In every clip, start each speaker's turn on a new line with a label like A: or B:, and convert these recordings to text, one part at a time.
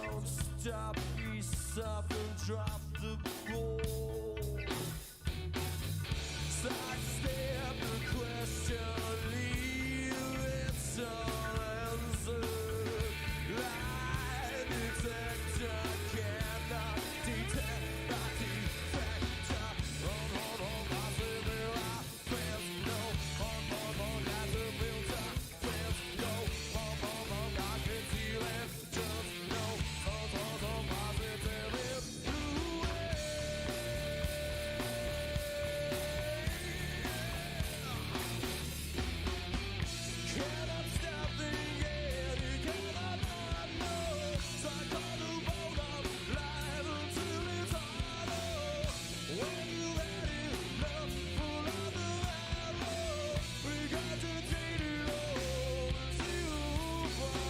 A: Don't stop, ease up and drop the ball. Sidestep the question, leave it unanswered. Lie detector cannot detect the defector. On, I say there are fans, no. On, that's a filter. Fans, no. On, I can feel it. Just no. On, positive is blue. Cannot stop the end, you cannot unknow. So I call the boat up, live until it's hollow. When you ready, love full of the arrow. We got to take it all to fall.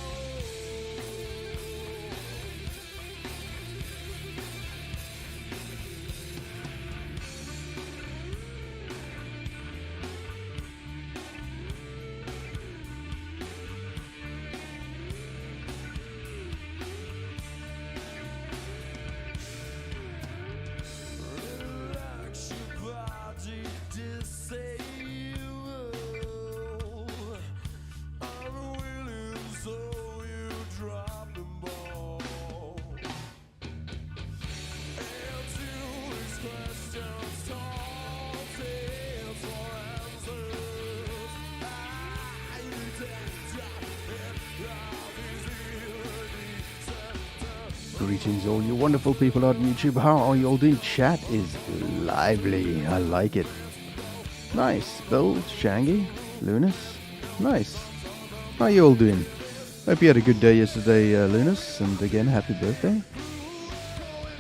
A: Relax your body, disable. Unwilling, so you drop the ball. Answer these questions, tall tales for answers. I detect it, love is
B: Greetings all you wonderful people on YouTube. How are you all doing? Chat is lively. I like it. Nice. Bill, Shangy, Lunas. Nice. How you all doing? Hope you had a good day yesterday, Lunas. And again, happy birthday.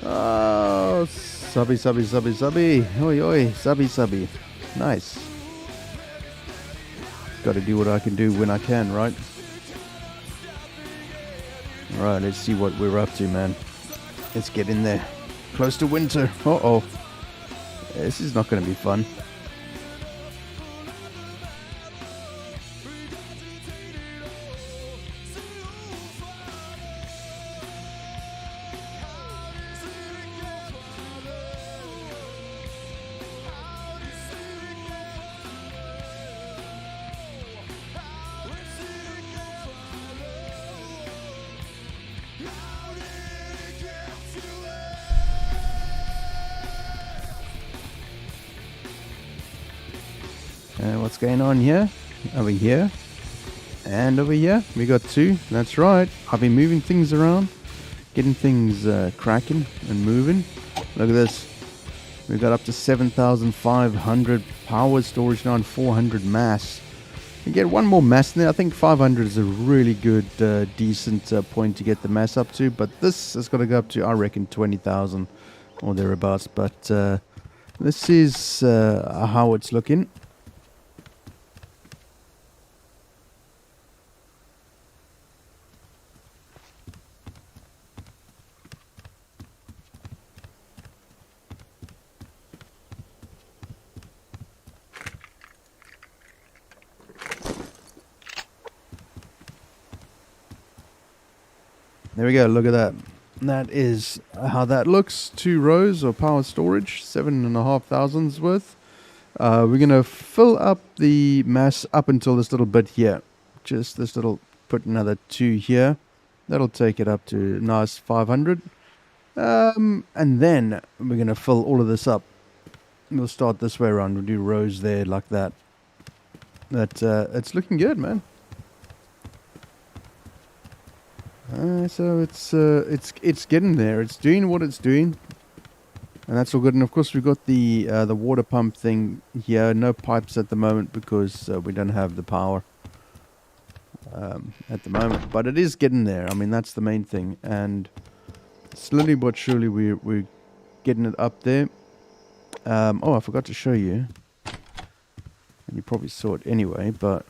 B: Oh, subby. Oi, subby. Nice. Got to do what I can do when I can, right? Right, let's see what we're up to, man. Let's get in there. Close to winter. Uh-oh. This is not going to be fun. What's going on here? Over here. And over here. We got two. That's right. I've been moving things around. Getting things cracking and moving. Look at this. We've got up to 7,500 power storage now and 400 mass. You get one more mass in there. I think 500 is a really good, decent point to get the mass up to. But this has got to go up to, I reckon, 20,000 or thereabouts. But this is how it's looking. There we go, look at that. That is how that looks. 2 rows of power storage, 7,500 worth. We're going to fill up the mass up until this little bit here. Just this little, put another 2 here. That'll take it up to nice 500. And then we're going to fill all of this up. We'll start this way around. We'll do rows there like that. But it's looking good, man. So it's getting there. It's doing what it's doing, and that's all good. And of course, we've got the water pump thing here. No pipes at the moment because we don't have the power at the moment. But it is getting there. I mean, that's the main thing. And slowly but surely, we're getting it up there. Oh, I forgot to show you. And you probably saw it anyway, but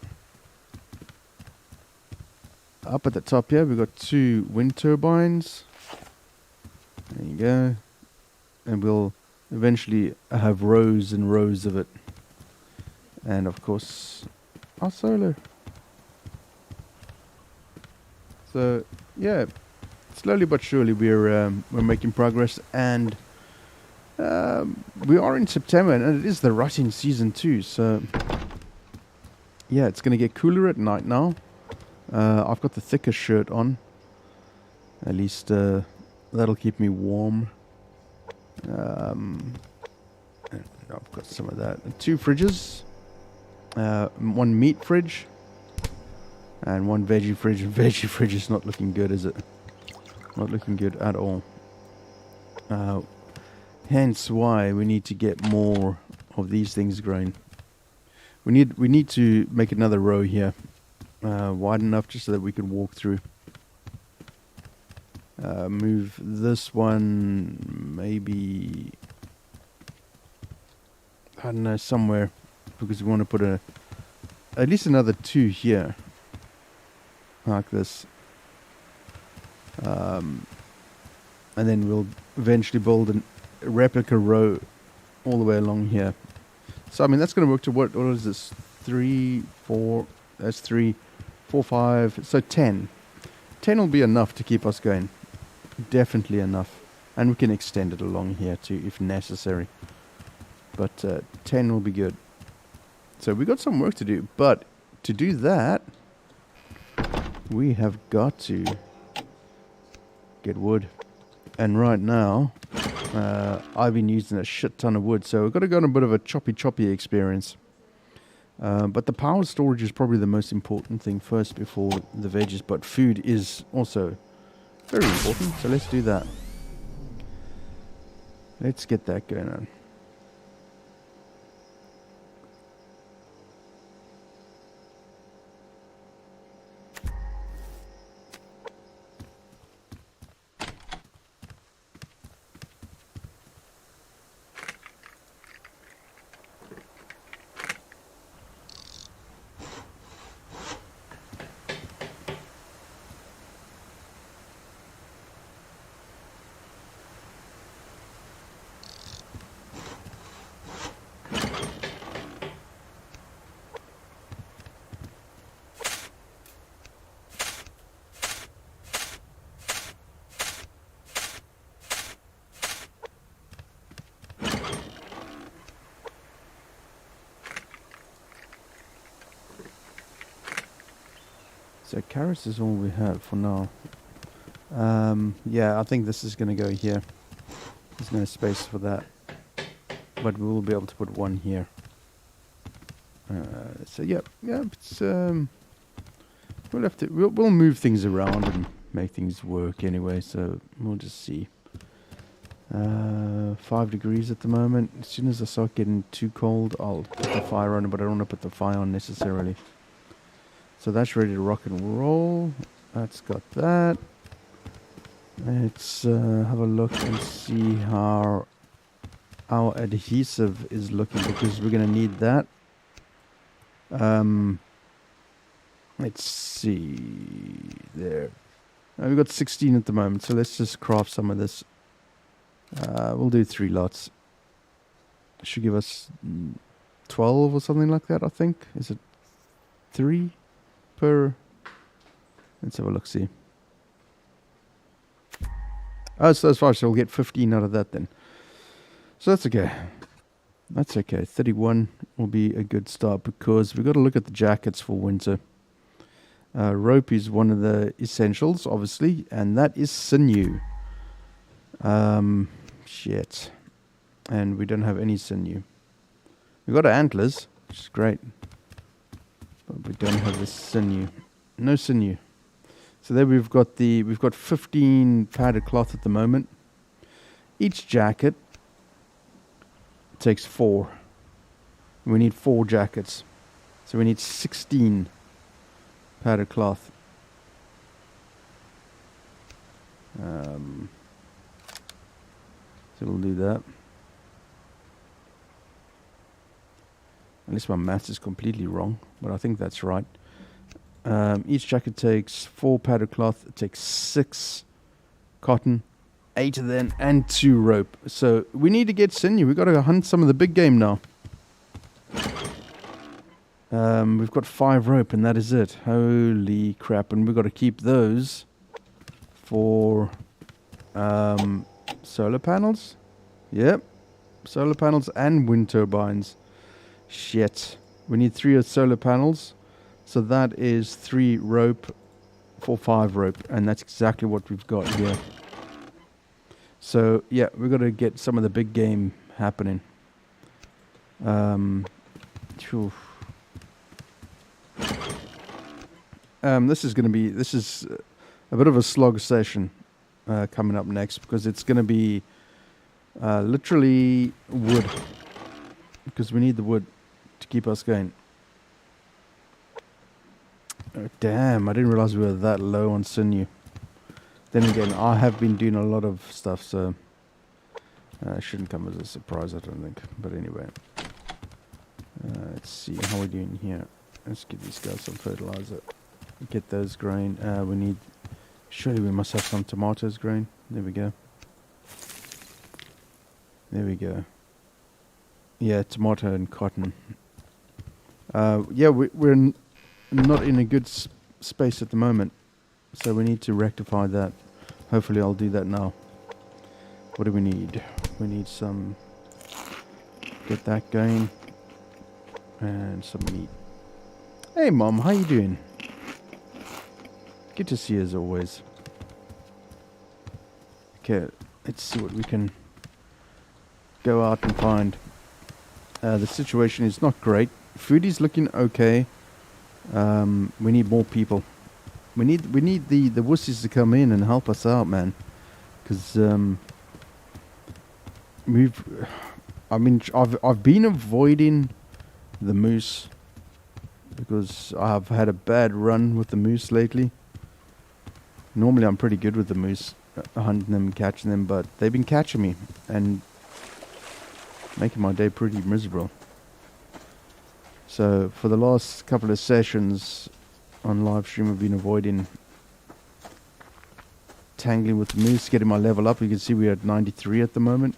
B: up at the top here, we've got 2 wind turbines. There you go. And we'll eventually have rows and rows of it. And of course, our solar. So, yeah. slowly but surely we're making progress, and we are in September, and it is the rutting season too. So yeah, it's gonna get cooler at night now. I've got the thicker shirt on. At least that'll keep me warm. And I've got some of that. 2 fridges. 1 meat fridge. And 1 veggie fridge. Veggie fridge is not looking good, is it? Not looking good at all. Hence why we need to get more of these things growing. We need to make another row here. Wide enough just so that we can walk through. Move this one maybe, I don't know, somewhere, because we want to put at least another 2 here, like this, and then we'll eventually build a replica row all the way along here. So I mean that's going to work to what is this? 3, 4. That's 3, 4, 5. So 10. 10 will be enough to keep us going. Definitely enough, and we can extend it along here too if necessary, but 10 will be good. So we got some work to do, but to do that we have got to get wood, and right now I've been using a shit ton of wood, so we've got to go on a bit of a choppy experience, but the power storage is probably the most important thing first before the veggies, but food is also very important, so let's do that. Let's get that going on. So carrots is all we have for now. Yeah, I think this is going to go here. There's no space for that, but we will be able to put 1 here. So yeah, it's we'll have to we'll move things around and make things work anyway. So we'll just see. 5 degrees at the moment. As soon as I start getting too cold, I'll put the fire on, but I don't want to put the fire on necessarily. So that's ready to rock and roll. That's got that. Let's have a look and see how our adhesive is looking, because we're going to need that. Let's see. There. We've got 16 at the moment, so let's just craft some of this. We'll do 3 lots. Should give us 12 or something like that, I think. Is it 3 per? Let's have a look, see. Oh, so that's fine, so we'll get 15 out of that then. So that's okay. That's okay. 31 will be a good start, because we've got to look at the jackets for winter. Rope is one of the essentials, obviously, and that is sinew. Shit. And we don't have any sinew. We've got antlers, which is great, but we don't have the sinew. No sinew. So there we've got 15 padded cloth at the moment. Each jacket takes 4. We need 4 jackets. So we need 16 padded cloth. So we'll do that. Unless my maths is completely wrong, but I think that's right. Each jacket takes 4 padded cloth. It takes 6 cotton, 8 of them, and 2 rope. So we need to get sinew. We've got to hunt some of the big game now. We've got 5 rope, and that is it. Holy crap. And we've got to keep those for solar panels. Yep. Solar panels and wind turbines. Shit. We need 3 solar panels. So that is 3 rope for 5 rope. And that's exactly what we've got here. So, yeah, we've got to get some of the big game happening. Phew. This is a bit of a slog session coming up next, because it's going to be literally wood, because we need the wood to keep us going. Oh, damn, I didn't realize we were that low on sinew. Then again, I have been doing a lot of stuff, so it shouldn't come as a surprise, I don't think. But anyway, let's see how we're doing here. Let's give these guys some fertilizer. Get those growing. We need... Surely we must have some tomatoes growing. There we go. There we go. Yeah, tomato and cotton. Yeah, we're not in a good space at the moment, so we need to rectify that. Hopefully I'll do that now. What do we need? We need some... Get that going. And some meat. Hey Mom, how you doing? Good to see you as always. Okay, let's see what we can go out and find. The situation is not great. Food is looking okay. We need more people. We need the wussies to come in and help us out, man. Because I've been avoiding the moose because I've had a bad run with the moose lately. Normally I'm pretty good with the moose, hunting them, catching them, but they've been catching me and making my day pretty miserable. So for the last couple of sessions on live stream, I've been avoiding tangling with the moose, getting my level up. You can see we're at 93 at the moment.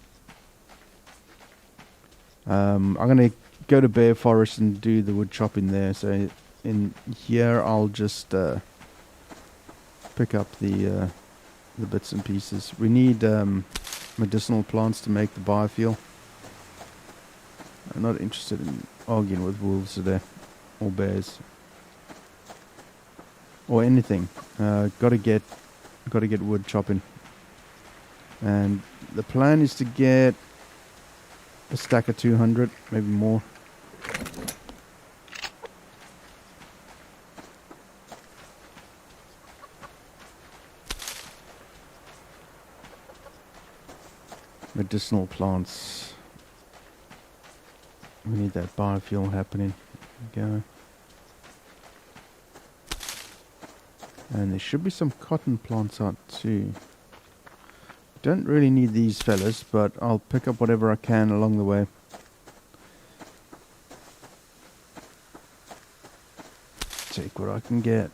B: I'm going to go to Bear Forest and do the wood chopping there. So in here I'll just pick up the bits and pieces. We need medicinal plants to make the biofuel. I'm not interested in arguing with wolves today, or bears, or anything. Gotta get wood chopping, and the plan is to get a stack of 200, maybe more. Medicinal plants. We need that biofuel happening. There we go. And there should be some cotton plants out too. Don't really need these fellas, but I'll pick up whatever I can along the way. Take what I can get.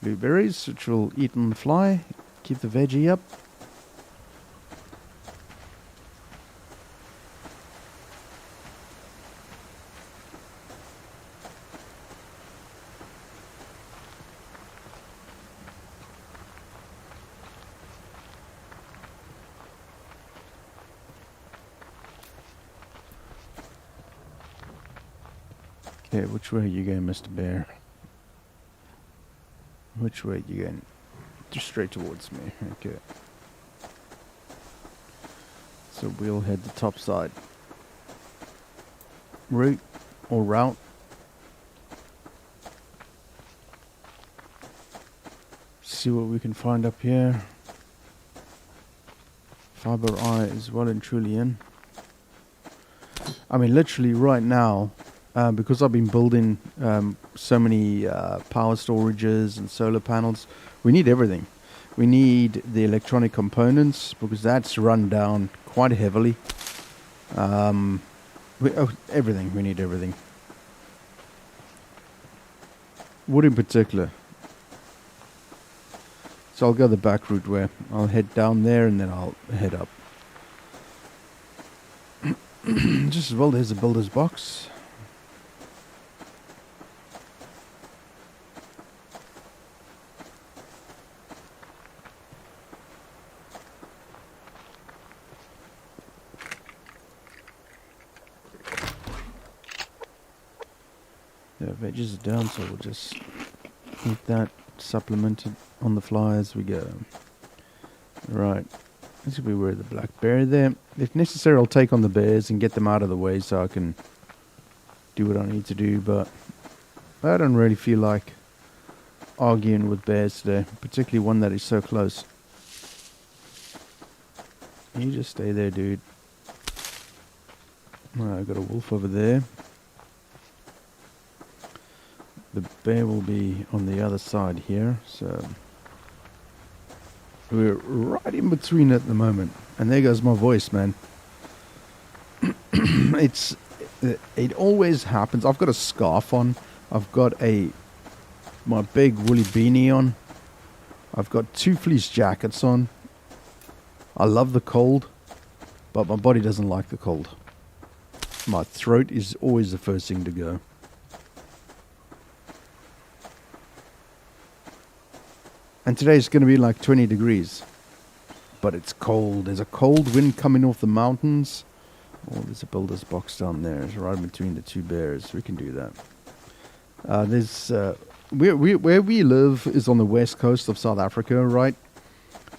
B: Blueberries, which will eat on the fly, keep the veggie up. Okay, which way are you going, Mr. Bear? Which way are you going? Just straight towards me. Okay. So we'll head the top side. Route or route. See what we can find up here. Fiber eye is well and truly in. I mean, literally right now, because I've been building so many power storages and solar panels, we need everything. We need the electronic components because that's run down quite heavily. Everything. We need everything. Wood in particular. So I'll go the back route where I'll head down there and then I'll head up. Just as well, there's a builder's box. The veggies are down, so we'll just eat that, supplemented on the fly as we go. Right. This will be where the black bear there. If necessary, I'll take on the bears and get them out of the way so I can do what I need to do, but I don't really feel like arguing with bears today, particularly one that is so close. You just stay there, dude. I've got a wolf over there. The bear will be on the other side here, so we're right in between at the moment. And there goes my voice, man. It always happens. I've got a scarf on. I've got my big woolly beanie on. I've got 2 fleece jackets on. I love the cold, but my body doesn't like the cold. My throat is always the first thing to go. And today it's going to be like 20 degrees. But it's cold. There's a cold wind coming off the mountains. Oh, there's a builder's box down there. It's right between the 2 bears. We can do that. Where we live is on the west coast of South Africa, right?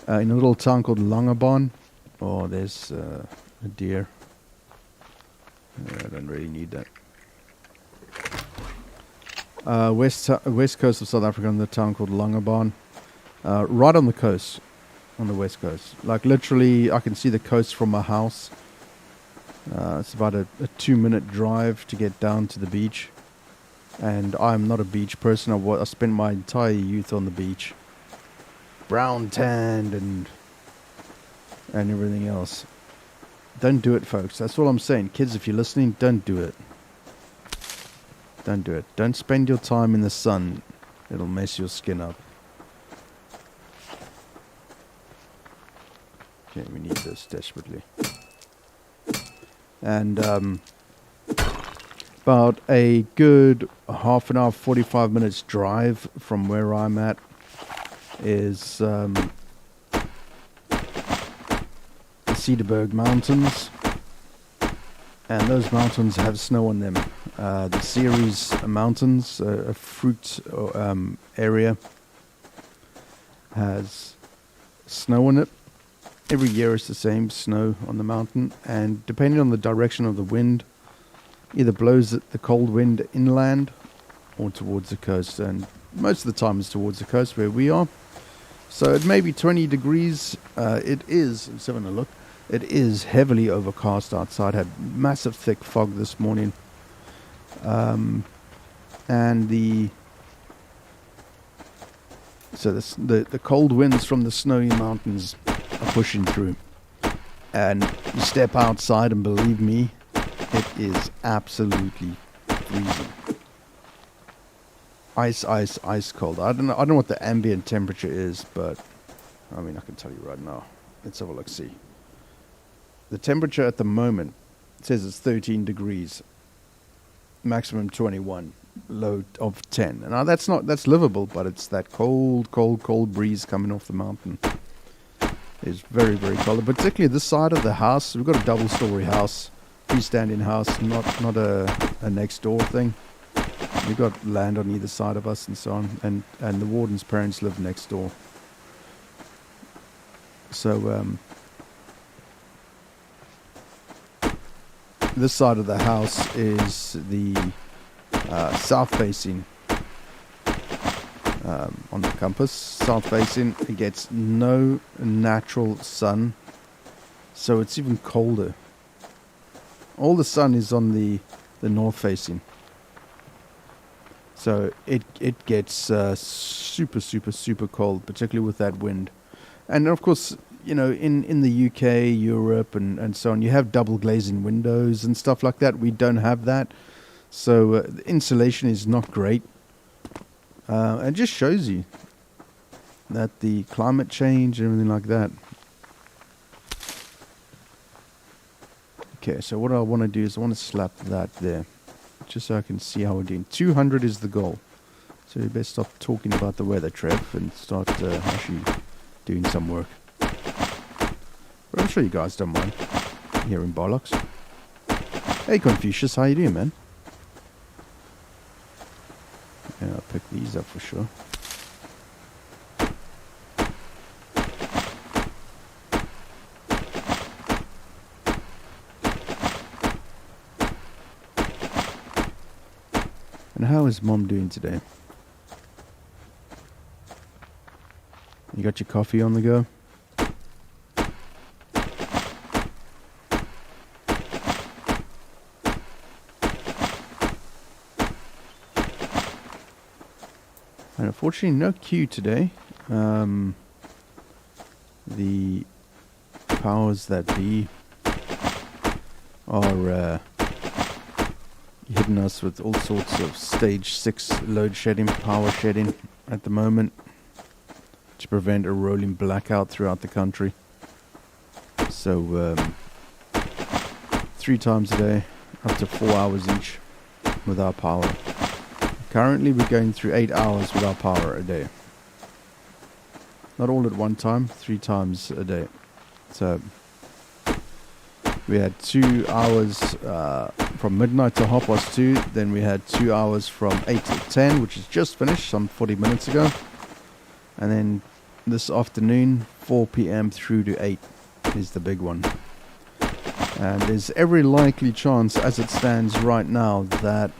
B: In a little town called Longabon. Oh, there's a deer. I don't really need that. West coast of South Africa in the town called Longabon. Right on the coast, on the west coast. Like literally, I can see the coast from my house. It's about a 2-minute drive to get down to the beach. And I'm not a beach person. I spent my entire youth on the beach. Brown tanned and everything else. Don't do it, folks. That's all I'm saying. Kids, if you're listening, don't do it. Don't do it. Don't spend your time in the sun. It'll mess your skin up. Okay, we need this desperately. And about a good half an hour, 45 minutes drive from where I'm at is the Cederberg Mountains. And those mountains have snow on them. The Ceres Mountains, a fruit area, has snow on it. Every year it's the same snow on the mountain, and depending on the direction of the wind, either blows the cold wind inland or towards the coast, and most of the time it's towards the coast where we are. So it may be 20 degrees. It is, let's have a look, it is heavily overcast outside. Had massive thick fog this morning. And the cold winds from the snowy mountains are pushing through, and you step outside and believe me, it is absolutely freezing. Ice cold. I don't know what the ambient temperature is, but I mean I can tell you right now. Let's have a look. See, the temperature at the moment says it's 13 degrees, maximum 21, low of 10. And now that's livable, but it's that cold breeze coming off the mountain. It's very, very cold. Particularly this side of the house. We've got a double-story house, freestanding house, not a next door thing. We've got land on either side of us and so on, and the warden's parents live next door. So this side of the house is the south-facing. On the compass, south-facing, it gets no natural sun, so it's even colder. All the sun is on the north-facing, so it gets super cold, particularly with that wind. And of course, you know, in the UK, Europe, and so on, you have double glazing windows and stuff like that. We don't have that, so the insulation is not great. It just shows you that the climate change and everything like that Okay, so what I want to do is I want to slap that there, just so I can see how we're doing. 200 is the goal. So you best stop talking about the weather, Trev, and start actually doing some work. But I'm sure you guys don't mind hearing bollocks. Hey Confucius, how you doing, man? Yeah, I'll pick these up for sure. And how is Mom doing today? You got your coffee on the go? And unfortunately, no queue today. The powers that be are hitting us with all sorts of stage 6 load shedding, power shedding at the moment to prevent a rolling blackout throughout the country. So 3 times a day, up to 4 hours each without power. Currently we're going through 8 hours without power a day. Not all at one time, 3 times a day. So we had 2 hours from midnight to 2:30, then we had 2 hours from 8 to 10, which is just finished some 40 minutes ago. And then this afternoon, 4 p.m. through to 8 is the big one. And there's every likely chance, as it stands right now, that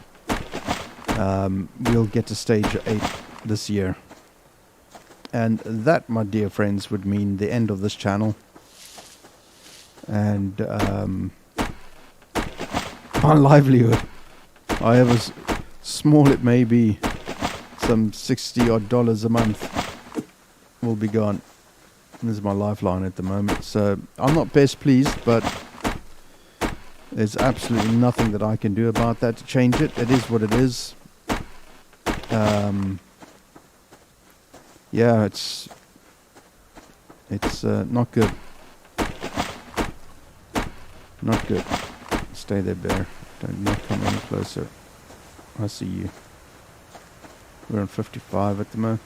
B: we'll get to stage 8 this year. And that, my dear friends, would mean the end of this channel. And my livelihood, however small it may be, some $60 odd a month, will be gone. This is my lifeline at the moment. So I'm not best pleased, but there's absolutely nothing that I can do about that to change it. It is what it is. Yeah, it's not good. Not good. Stay there, bear. Don't not come any closer. I see you. We're on 55 at the moment.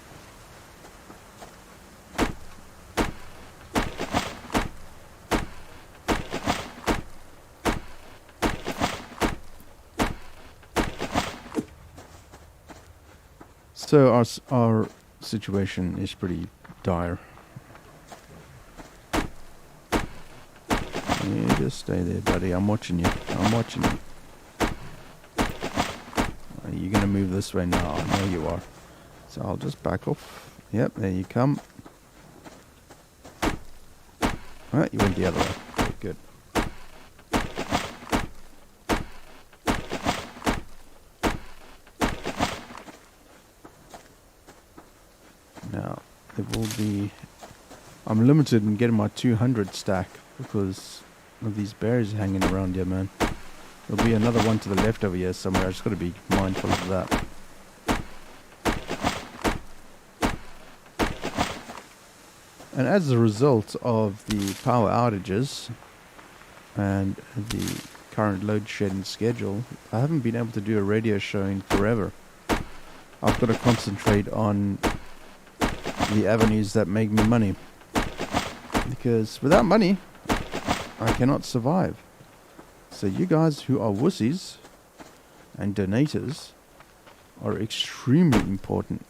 B: So our situation is pretty dire. Yeah, just stay there, buddy. I'm watching you. I'm watching you. Are you going to move this way now? I know you are. So I'll just back off. Yep, there you come. Alright, you went the other way. Okay, good. Now, it will be... I'm limited in getting my 200 stack because of these bears hanging around here, man. There'll be another one to the left over here somewhere. I just got to be mindful of that. And as a result of the power outages and the current load shedding schedule, I haven't been able to do a radio show in forever. I've got to concentrate on the avenues that make me money. Because without money, I cannot survive. So you guys who are wussies and donators are extremely important.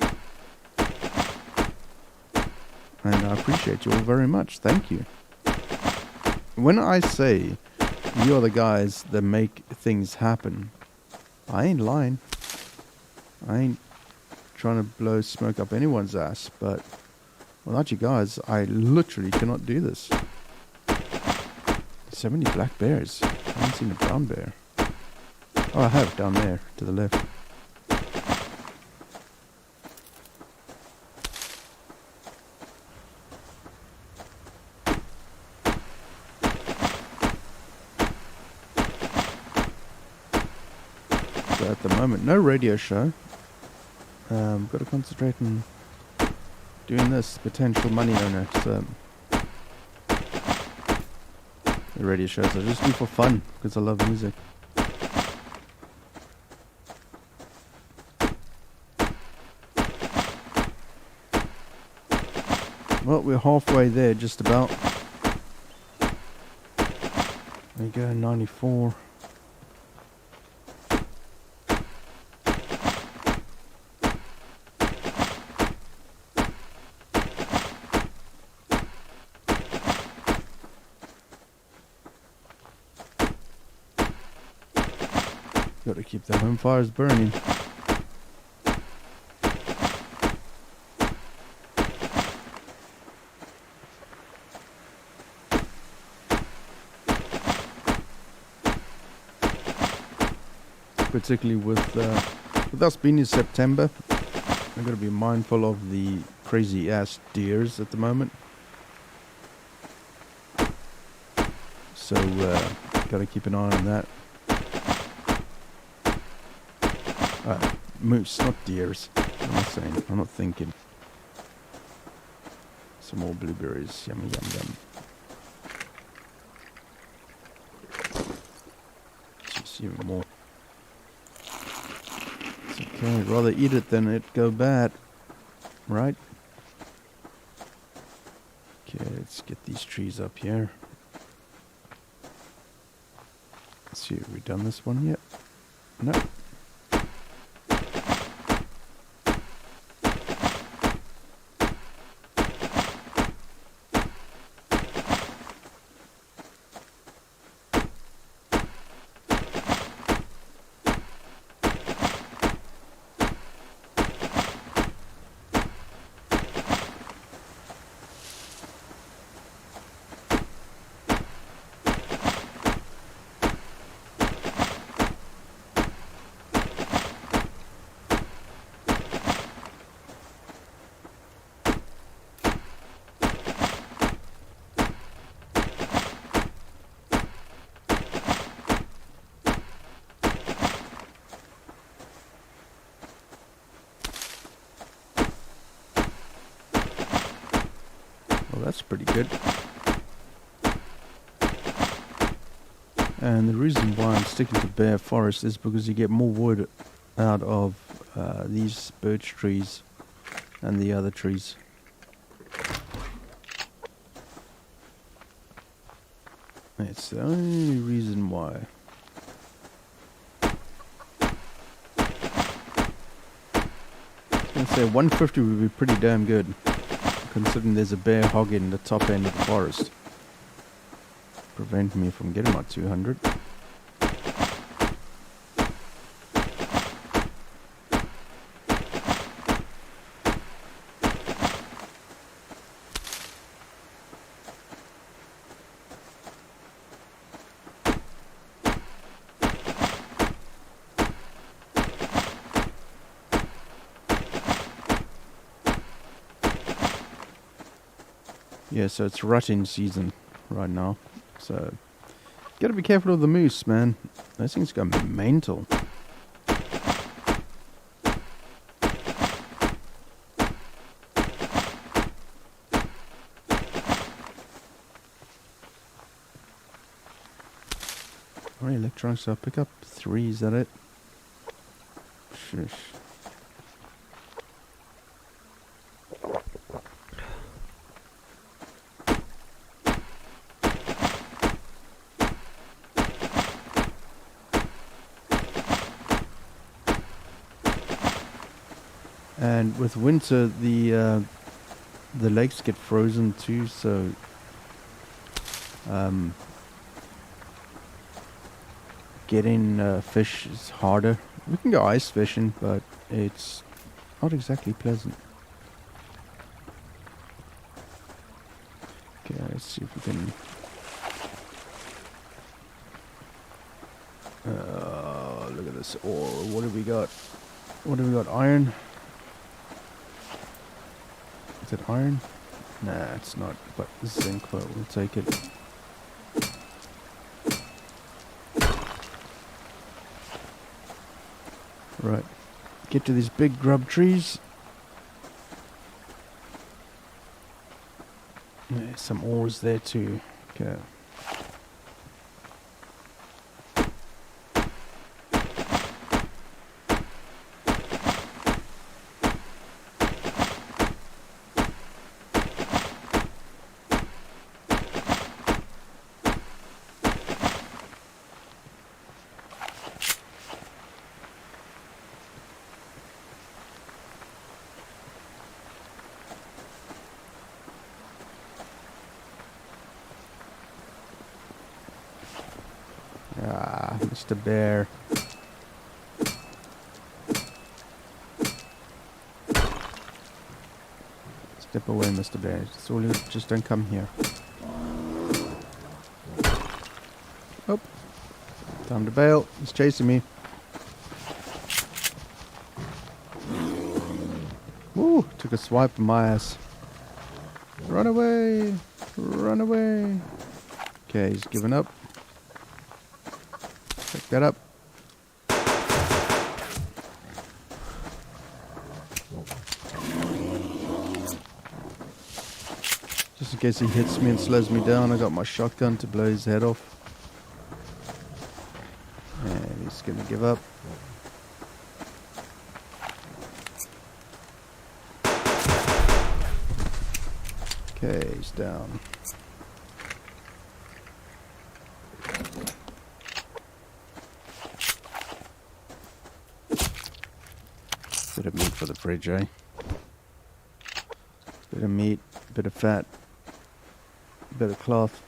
B: And I appreciate you all very much. Thank you. When I say you're the guys that make things happen, I ain't lying. I ain't trying to blow smoke up anyone's ass, but without you guys, I literally cannot do this. So many black bears. I haven't seen a brown bear. Oh, I have down there to the left. So at the moment, no radio show. Got to concentrate on doing this potential money earner. So the radio shows. I just do for fun because I love music. Well, we're halfway there, just about. There you go, 94. Got to keep the home fires burning. Particularly with us being in September, I've got to be mindful of the crazy ass deers at the moment. So got to keep an eye on that. Moose, not deers. What am I saying? I'm not thinking. Some more blueberries. Yummy, yum, yum. Just even more. It's okay. I'd rather eat it than it go bad. Right? Okay, let's get these trees up here. Let's see, have we done this one yet? No. That's pretty good. And the reason why I'm sticking to bare forest is because you get more wood out of these birch trees and the other trees. It's the only reason why. I was going to say 150 would be pretty damn good, considering there's a bear hogging the top end of the forest. Prevent me from getting my 200. Yeah, so it's rutting season right now. So, gotta be careful of the moose, man. Those things go mental. Alright, electronics, I'll pick up 3, is that it? Shush. And with winter, the lakes get frozen too, so getting fish is harder. We can go ice fishing, but it's not exactly pleasant. Okay, let's see if we can. Look at this ore. What have we got? What have we got? Iron. Is it iron? Nah, it's not. But zinc, but we'll take it. Right. Get to these big grub trees. Yeah, some ores there too. Okay. Mr. Bear. Step away, Mr. Bear. That's all you, just don't come here. Oh. Time to bail. He's chasing me. Woo! Took a swipe of my ass. Run away! Run away! Okay, he's given up. Pick that up. Just in case he hits me and slows me down, I got my shotgun to blow his head off. And he's gonna give up. Okay, he's down. Bit of meat for the fridge, eh? Bit of meat, bit of fat, bit of cloth.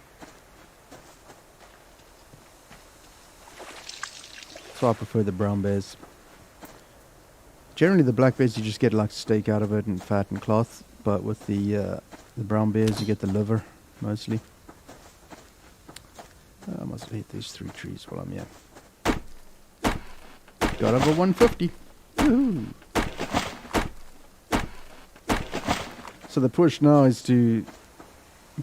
B: So I prefer the brown bears. Generally the black bears you just get like steak out of it and fat and cloth, but with the brown bears you get the liver mostly. I must hit these 3 trees while I'm here. Got over 150. Woohoo! So the push now is to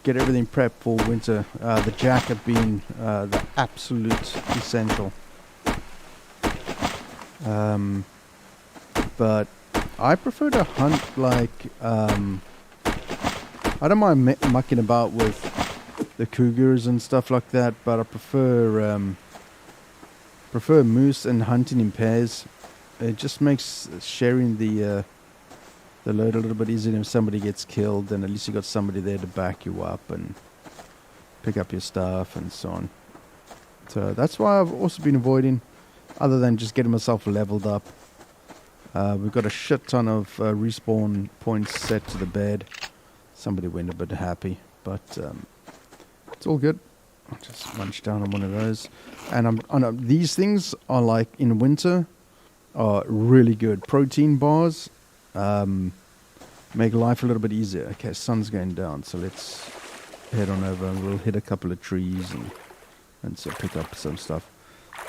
B: get everything prepped for winter. The jacket being the absolute essential. But I prefer to hunt like I don't mind mucking about with the cougars and stuff like that, but I prefer moose and hunting in pairs. It just makes sharing the load a little bit easier. If somebody gets killed, then at least you got somebody there to back you up and pick up your stuff and so on. So that's why I've also been avoiding, other than just getting myself leveled up. We've got a shit ton of respawn points set to the bed. Somebody went a bit happy, but it's all good. I'll just munch down on one of those. And these things are like in winter are really good. Protein bars make life a little bit easier. Okay, sun's going down, so let's head on over and we'll hit a couple of trees and so pick up some stuff.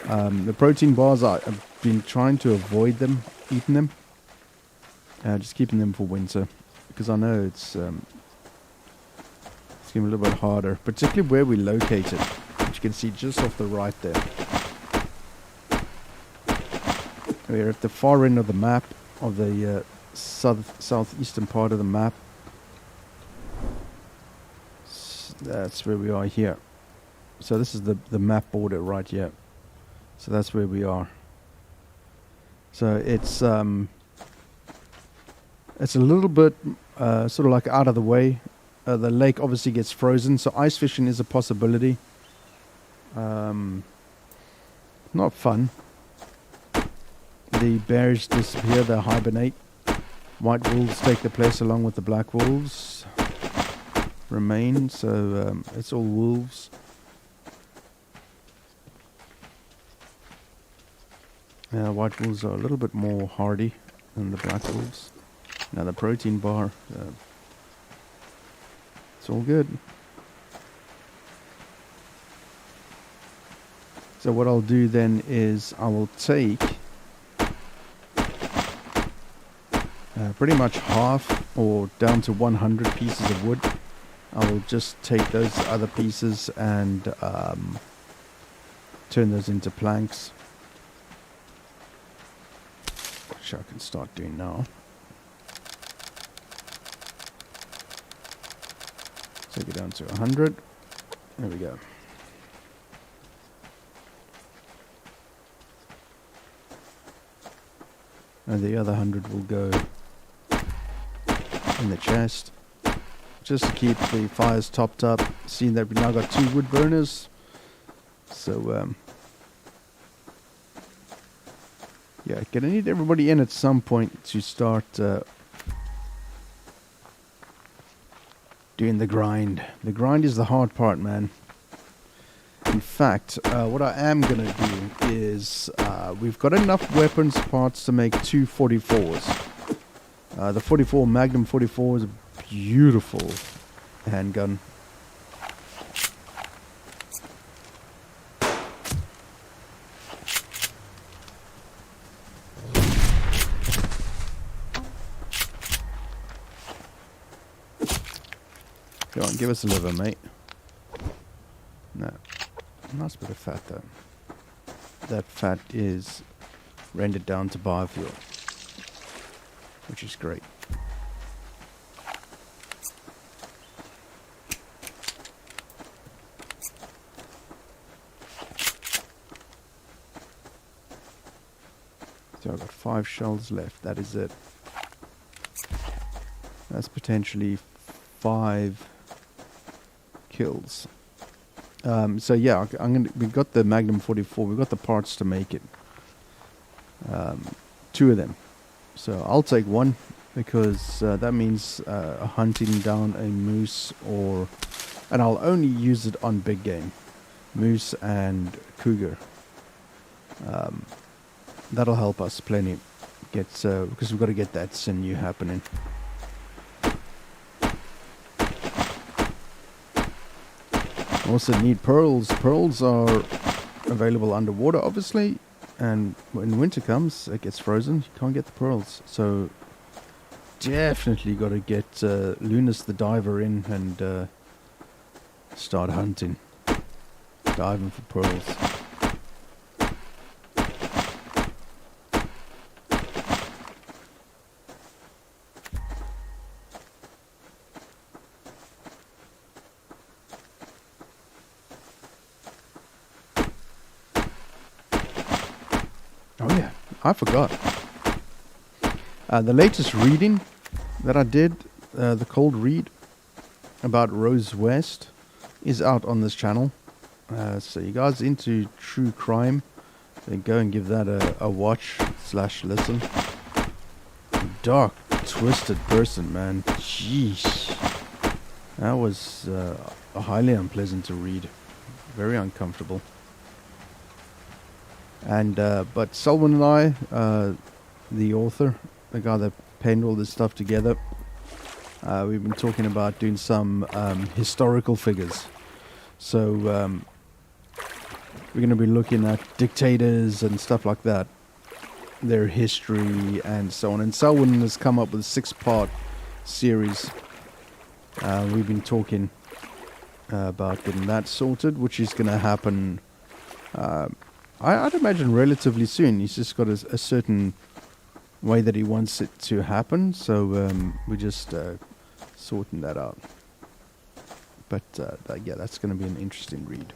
B: The protein bars, I've been trying to avoid them, eating them. Just keeping them for winter, because I know it's getting a little bit harder, particularly where we're located, which you can see just off the right there. We're at the far end of the map, of the southeastern part of the map. That's where we are here. So this is the map border right here. So that's where we are. So it's a little bit sort of like out of the way. The lake obviously gets frozen, so ice fishing is a possibility. Not fun. The bears disappear, they hibernate. White wolves take the place along with the black wolves. Remain, so it's all wolves. White wolves are a little bit more hardy than the black wolves. Now the protein bar, it's all good. So what I'll do then is I will take pretty much half or down to 100 pieces of wood. I will just take those other pieces and turn those into planks, which I can start doing now. Take it down to 100. There we go. And the other 100 will go in the chest, just to keep the fires topped up. Seeing that we now got 2 wood burners, so yeah, gonna need everybody in at some point to start doing the grind. The grind is the hard part, man. In fact, fact, what I am going to do is we've got enough weapons parts to make 2 44s. The 44 Magnum 44 is a beautiful handgun. Go on, give us a liver, mate. No. Nice bit of fat, though. That fat is rendered down to biofuel, which is great. So I've got 5 shells left. That is it. That's potentially 5 kills. So yeah, we've got the Magnum 44. We've got the parts to make it. 2 of them. So I'll take 1 because that means hunting down a moose and I'll only use it on big game, moose and cougar. That'll help us plenty. Because we've got to get that sinew happening. Also need pearls. Pearls are available underwater, obviously, and when winter comes, it gets frozen. You can't get the pearls, so definitely got to get Lunas the diver in and start hunting, diving for pearls. I forgot. The latest reading that I did, the cold read about Rose West, is out on this channel. So you guys into true crime, then go and give that a watch / listen. Dark, twisted person, man. Jeez. That was highly unpleasant to read. Very uncomfortable. And but Selwyn and I, the author, the guy that penned all this stuff together, we've been talking about doing some historical figures. So we're going to be looking at dictators and stuff like that, their history and so on. And Selwyn has come up with a 6-part series. We've been talking about getting that sorted, which is going to happen. I'd imagine relatively soon. He's just got a certain way that he wants it to happen, so we're just sorting that out. But yeah, that's going to be an interesting read.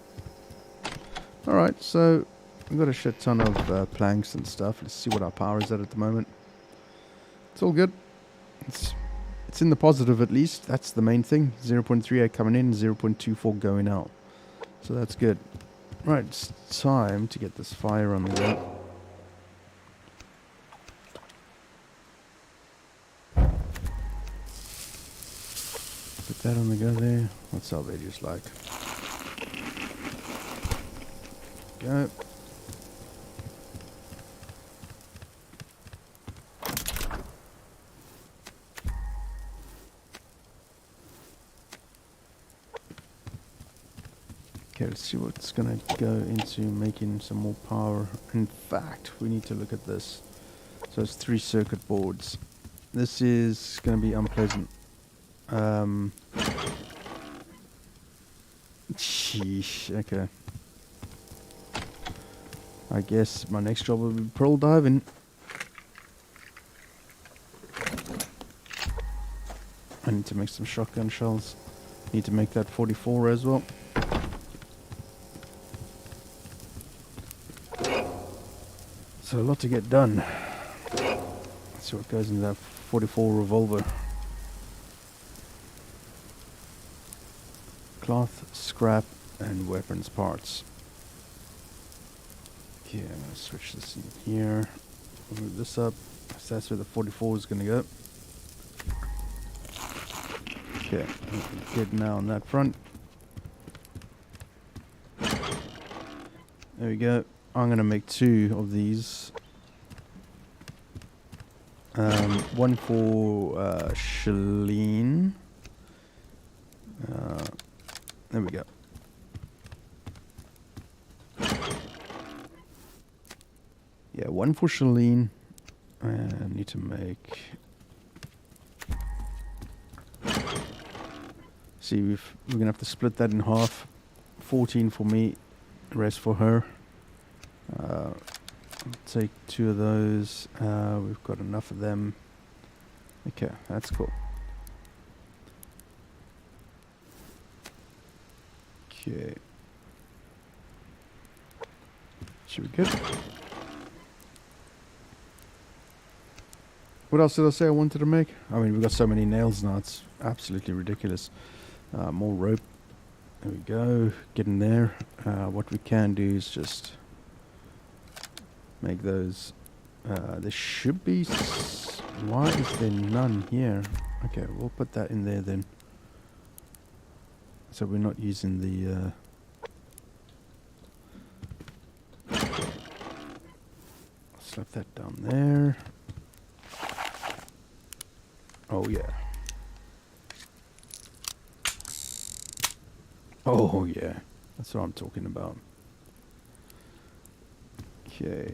B: Alright, so we've got a shit ton of planks and stuff. Let's see what our power is at the moment. It's all good. It's in the positive at least. That's the main thing. 0.38 coming in, 0.24 going out. So that's good. Right, it's time to get this fire on the go. Put that on the go there. What's our videos like? Go. Okay, let's see what's going to go into making some more power. In fact, we need to look at this. So it's 3 circuit boards. This is going to be unpleasant. Sheesh, okay. I guess my next job will be pearl diving. I need to make some shotgun shells. Need to make that 44 as well. So a lot to get done. Let's see what goes into that 44 revolver. Cloth, scrap, and weapons parts. Okay, I'm going to switch this in here. Move this up. So that's where the 44 is going to go. Okay, good now on that front. There we go. I'm going to make 2 of these. One for Shalene. There we go. Yeah, 1 for Shalene. I need to make... See, we're going to have to split that in half. 14 for me, the rest for her. I'll take 2 of those. We've got enough of them. Okay, that's cool. Okay. Should be good. What else did I say I wanted to make? I mean, we've got so many nails now, it's absolutely ridiculous. More rope. There we go. Get in there. What we can do is just make those. There should be... Why is there none here? Okay, we'll put that in there then. So we're not using the... slap that down there. Oh yeah. Oh yeah. That's what I'm talking about. Okay.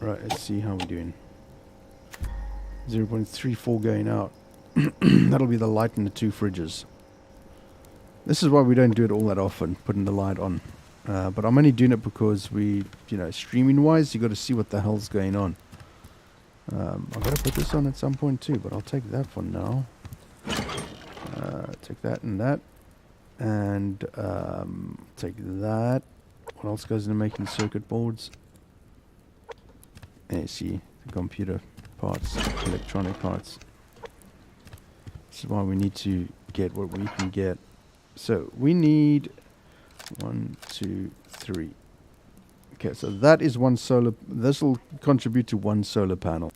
B: Right, let's see how we're doing. 0.34 going out. That'll be the light in the 2 fridges. This is why we don't do it all that often, putting the light on. But I'm only doing it because we, you know, streaming wise, you got to see what the hell's going on. I've got to put this on at some point too, but I'll take that for now. Take that and that. And take that. What else goes into making circuit boards? And you see the computer parts, electronic parts. This is why we need to get what we can get. So we need 1, 2, 3. Okay, so that is 1 solar. This will contribute to 1 solar panel.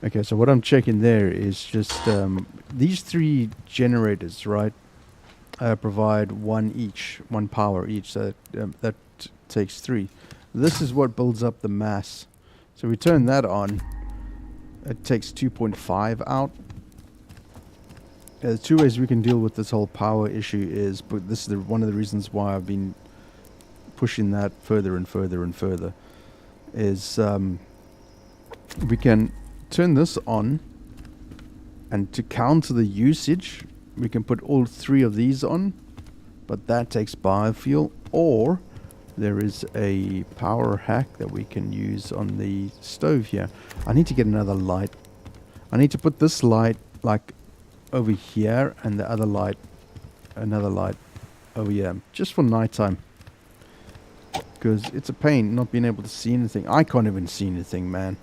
B: Okay, so what I'm checking there is just these 3 generators, right? Provide 1 each, 1 power each. So that takes 3. This is what builds up the mass. So we turn that on. It takes 2.5 out. There's 2 ways we can deal with this whole power issue is, but this is one of the reasons why I've been pushing that further and further and further, is we can turn this on, and to counter the usage we can put all 3 of these on, but that takes biofuel. Or there is a power hack that we can use on the stove here. I need to get another light. I need to put this light like over here, and the other light, another light over here, just for nighttime, because it's a pain not being able to see anything. I can't even see anything, man.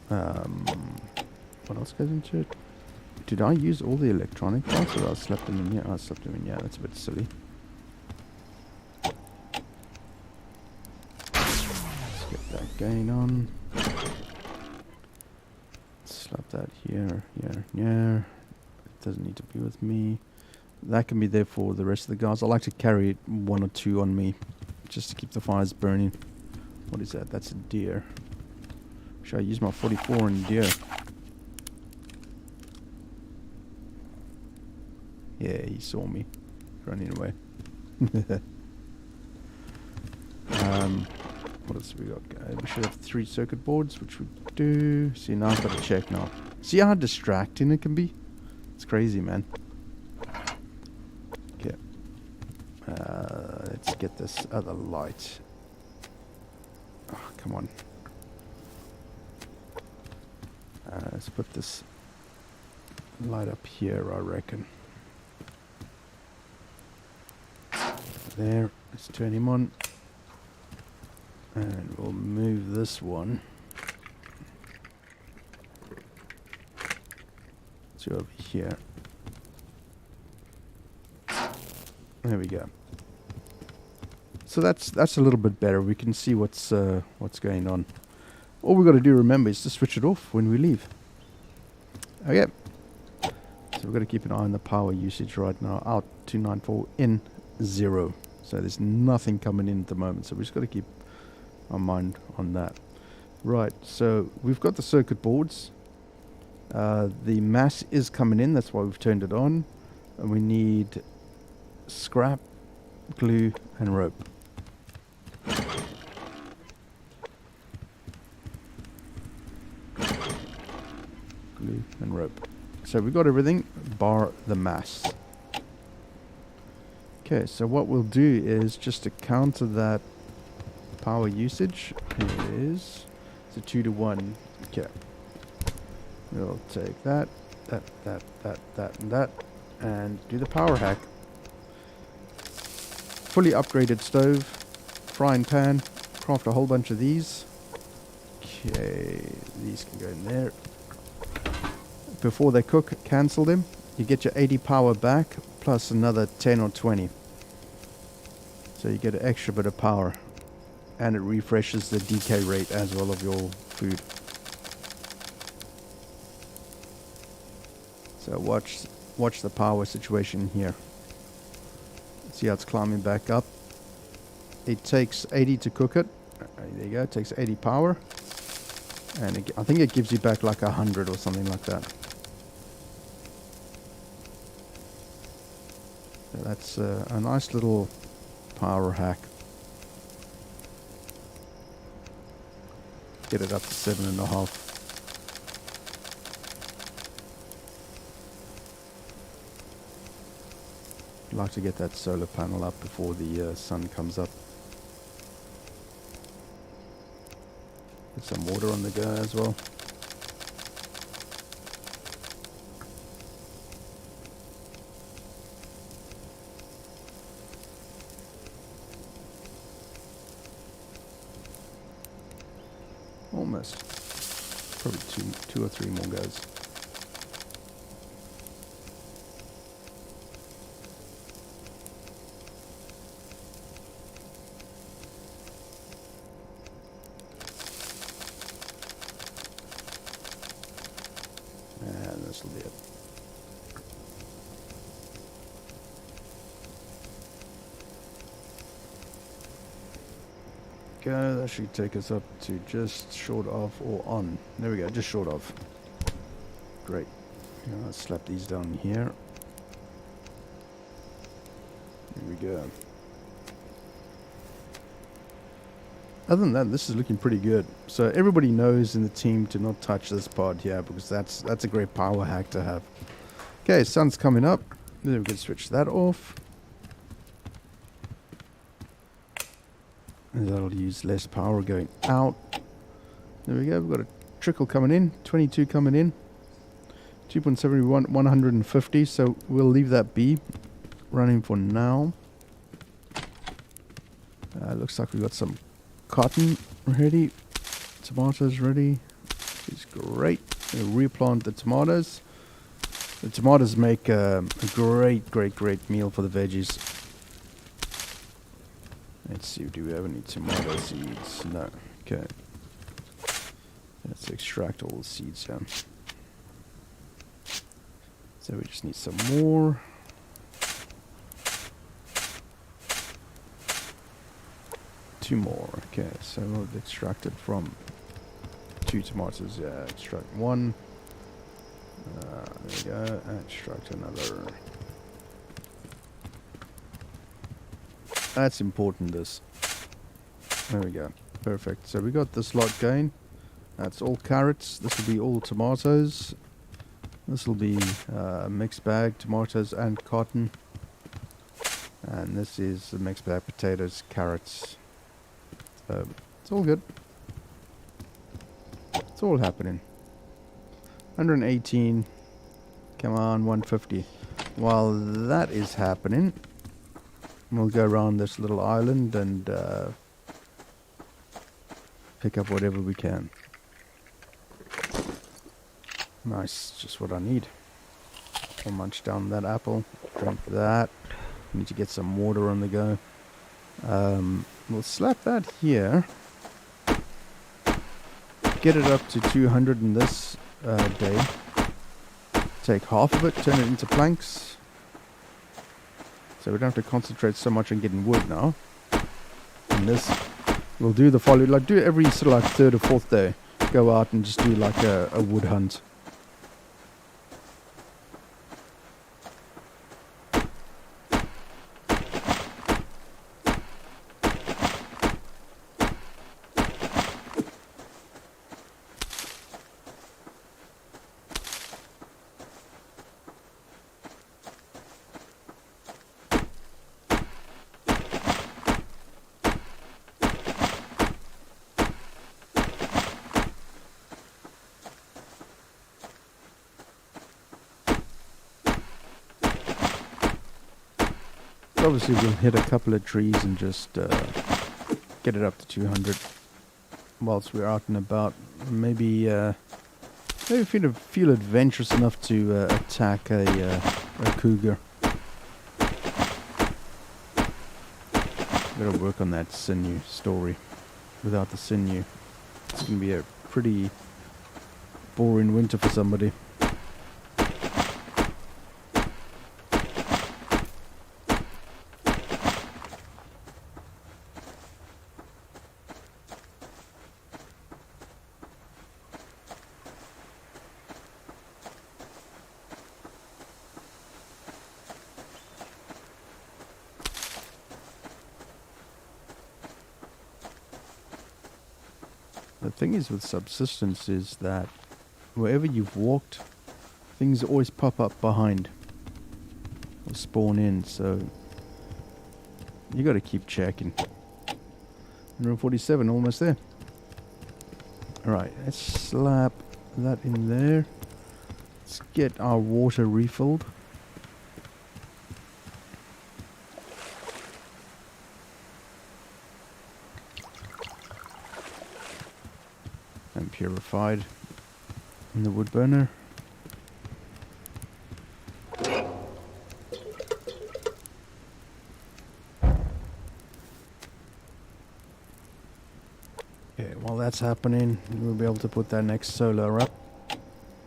B: What else goes into it? Did I use all the electronic parts or I slapped them in here? I slapped them in here. That's a bit silly. Let's get that gain on. Slap that here, here, here. It doesn't need to be with me. That can be there for the rest of the guys. I like to carry 1 or 2 on me just to keep the fires burning. What is that? That's a deer. Should I use my 44 on deer? Yeah, he saw me running away. What else have we got? We should have 3 circuit boards, which we do. See, now I've got to check now. See how distracting it can be? It's crazy, man. Okay. Let's get this other light. Oh, come on. Let's put this light up here, I reckon. There. Let's turn him on. And we'll move this one to over here. There we go. So that's a little bit better. We can see what's going on. All we've got to do, remember, is to switch it off when we leave. Okay. So we've got to keep an eye on the power usage right now. Out 294 in 0. So there's nothing coming in at the moment. So we've just got to keep our mind on that. Right, so we've got the circuit boards. The mass is coming in, that's why we've turned it on. And we need scrap, glue, and rope. Glue and rope. So we've got everything bar the mass. Okay, so what we'll do is just to counter that power usage is it's a 2 to 1. Okay. We'll take that, and that, and do the power hack. Fully upgraded stove, frying pan, craft a whole bunch of these. Okay, these can go in there. Before they cook, cancel them. You get your 80 power back, plus another 10 or 20. So you get an extra bit of power. And it refreshes the decay rate as well of your food. So watch the power situation here. See how it's climbing back up. It takes 80 to cook it. There you go. It takes 80 power, and I think it gives you back like 100 or something like that. So that's a nice little power hack. Get it up to 7.5. I'd like to get that solar panel up before the sun comes up. Get some water on the go as well. Almost. Probably two or three more goes. And this will be it. Okay, that should take us up to just short of or on. There we go, just short of. Great. Now let's slap these down here. There we go. Other than that, this is looking pretty good. So everybody knows in the team to not touch this pod here, because that's a great power hack to have. Okay, sun's coming up. Then we can switch that off. And that'll use less power going out. There we go. We've got a trickle coming in. 22 coming in. 2.71, 150. So we'll leave that be running for now. Looks like we've got some cotton ready. Tomatoes ready. which is great. We'll replant the tomatoes. The tomatoes make a great meal for the veggies. Let's see, do we have any tomato seeds? No. Okay. Let's extract all the seeds here. So we just need some more. Two more. Okay, so we'll extract it from 2 tomatoes. Yeah, extract 1. There we go. Extract another. That's important, this. There we go. Perfect. So we got this lot going. That's all carrots. This will be all tomatoes. This will be a mixed bag, tomatoes and cotton. And this is the mixed bag, potatoes, carrots. So it's all good. It's all happening. 118. Come on, 150. While that is happening, we'll go around this little island and pick up whatever we can. Nice, just what I need. I'll munch down that apple, drink that. Need to get some water on the go. We'll slap that here. Get it up to 200 in this day. Take half of it, turn it into planks. So we don't have to concentrate so much on getting wood now. And this, we'll do the following, like do it every sort of like 3rd or 4th day. Go out and just do like a wood hunt. Obviously we'll hit a couple of trees and just get it up to 200 whilst we're out and about. Maybe feel adventurous enough to attack a cougar. Gotta work on that sinew story. Without the sinew, it's gonna be a pretty boring winter for somebody. The thing is with Subsistence is that wherever you've walked, things always pop up behind or spawn in, so you got to keep checking. 147, almost there. Alright, let's slap that in there. Let's get our water refilled. And purified in the wood burner. Okay, while that's happening, we'll be able to put that next solar up.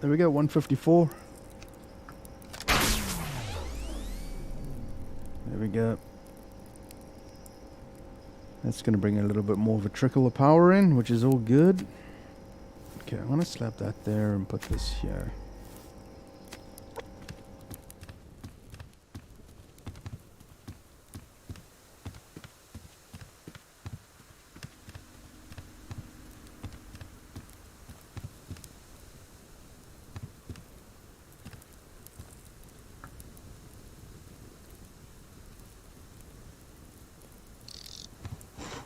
B: There we go, 154. There we go. That's going to bring a little bit more of a trickle of power in, which is all good. Okay, I want to slap that there and put this here.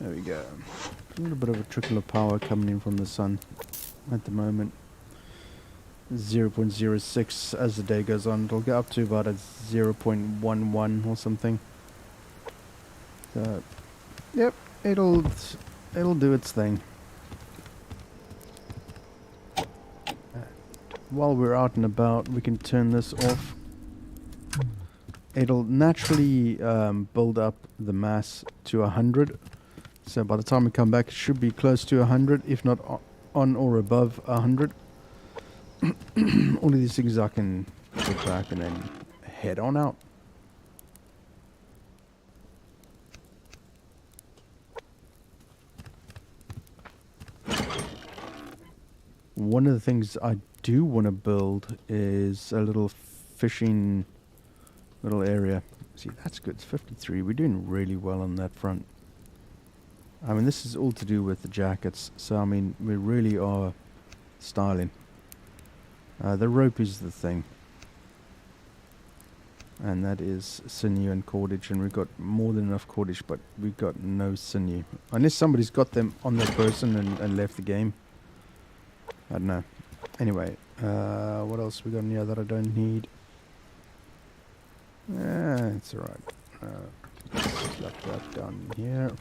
B: There we go. A little bit of a trickle of power coming in from the sun at the moment. 0.06 as the day goes on. It'll get up to about a 0.11 or something. So, yep, it'll do its thing. while we're out and about, we can turn this off. It'll naturally build up the mass to 100. So by the time we come back, it should be close to 100, if not on or above 100. All of these things I can put back and then head on out. One of the things I do want to build is a little fishing little area. See, that's good. It's 53. We're doing really well on that front. I mean, this is all to do with the jackets. So, I mean, we really are styling. The rope is the thing. And that is sinew and cordage. And we've got more than enough cordage, but we've got no sinew. Unless somebody's got them on their person and left the game. I don't know. Anyway, what else we got in here that I don't need? It's alright. Slap that down here.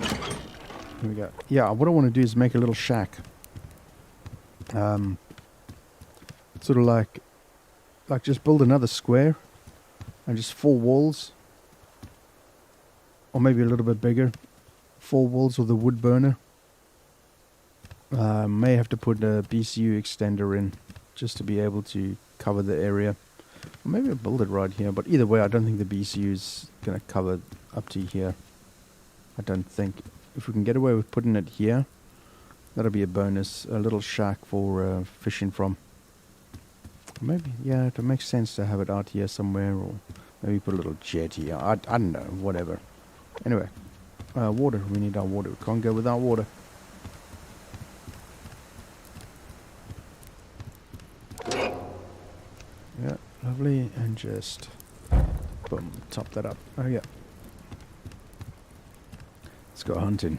B: Here we go. Yeah, what I want to do is make a little shack. Sort of like just build another square. And just 4 walls. Or maybe a little bit bigger. 4 walls with a wood burner. May have to put a BCU extender in just to be able to cover the area. Or maybe I'll build it right here, but either way I don't think the BCU is going to cover up to here. I don't think. If we can get away with putting it here, that'll be a bonus. A little shack for fishing from. Maybe, yeah, it makes sense to have it out here somewhere, or maybe put a little jetty. I don't know, whatever. Anyway. Water. We need our water. We can't go without water. Yeah, lovely. And just boom, top that up. Oh yeah. Let's go hunting.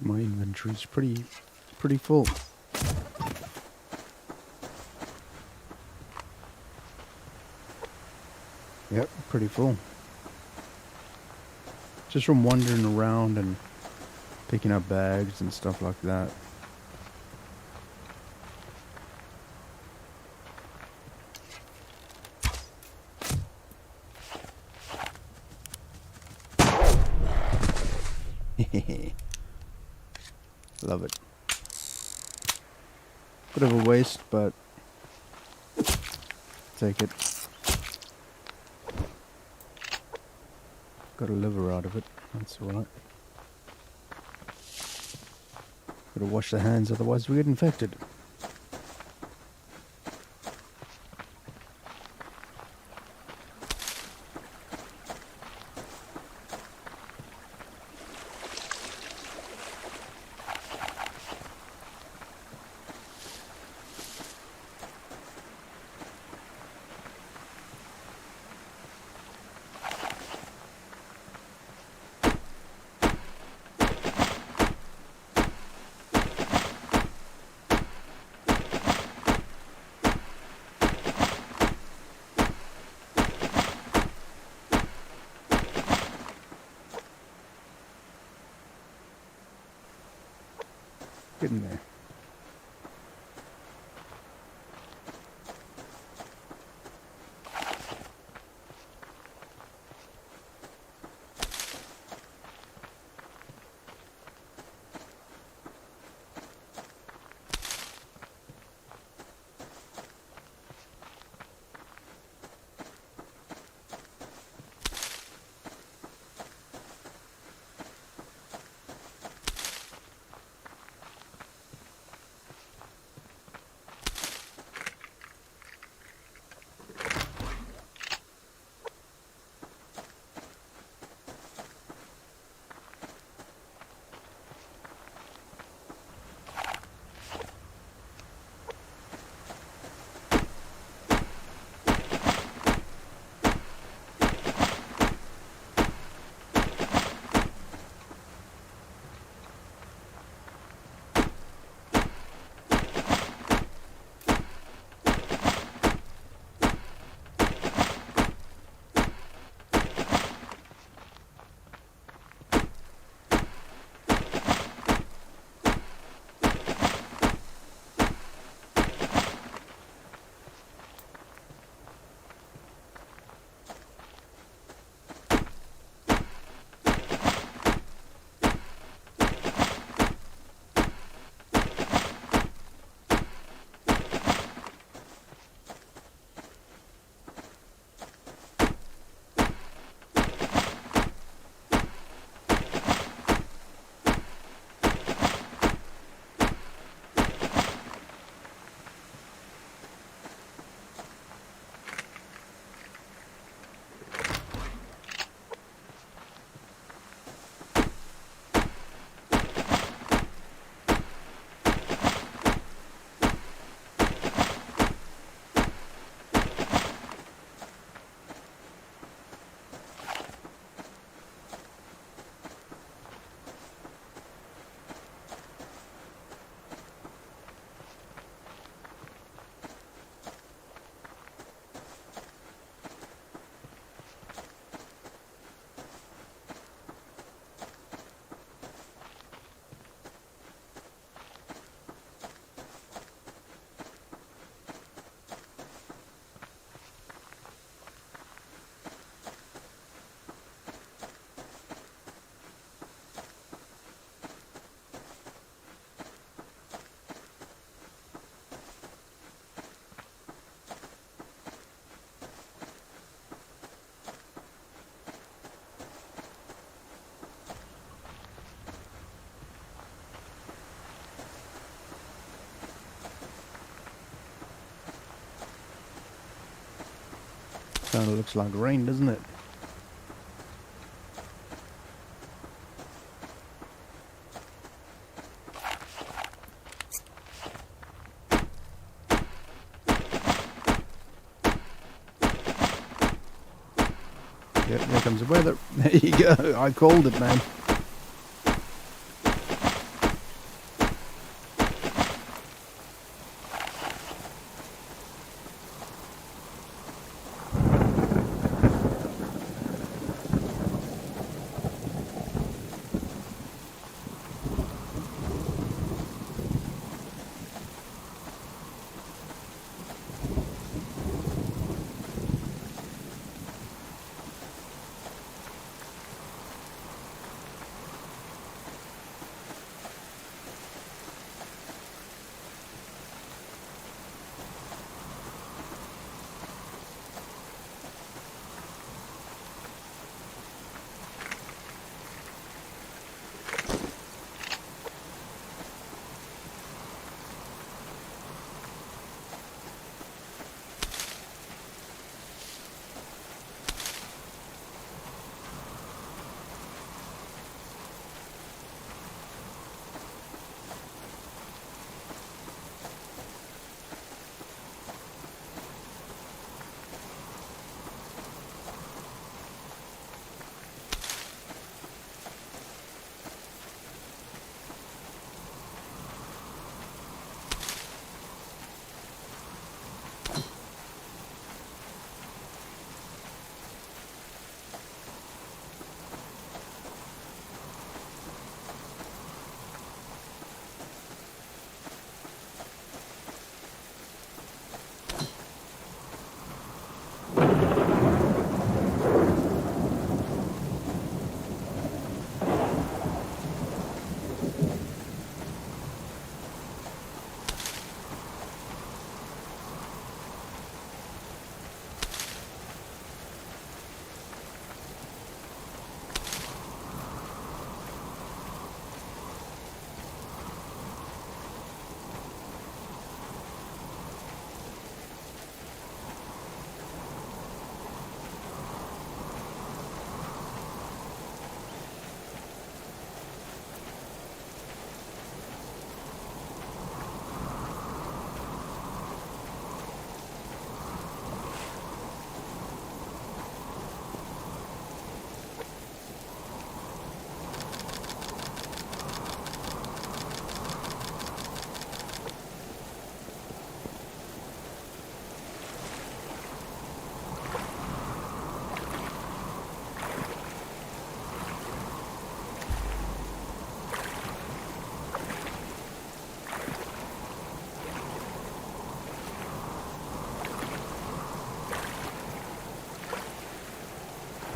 B: My inventory's pretty full. Yep, pretty full. Just from wandering around and picking up bags and stuff like that. Love it. Bit of a waste, but take it. Got a liver out of it. That's alright. Gotta wash the hands, otherwise we get infected. Get in there. Kind of looks like rain, doesn't it? Yep, here comes the weather. There you go. I called it, man.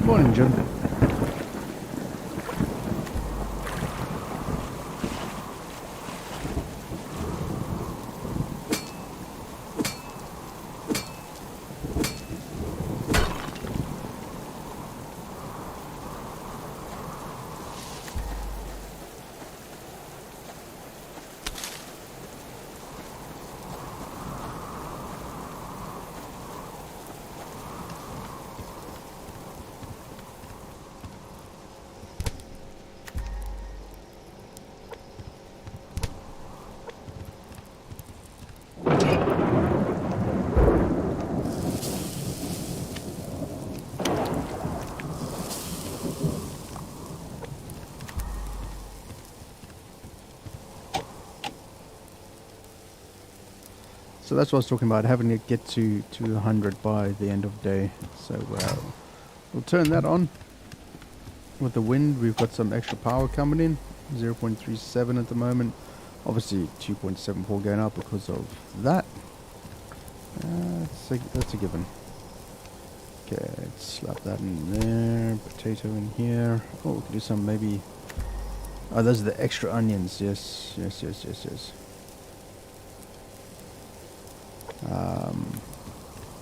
B: morning, Jim. So that's what I was talking about, having to get to 100 by the end of the day. So we'll turn that on. With the wind, we've got some extra power coming in. 0.37 at the moment. Obviously 2.74 going up because of that. That's a given. Okay, let's slap that in there. Potato in here. Oh, we can do some maybe... Oh, those are the extra onions. Yes.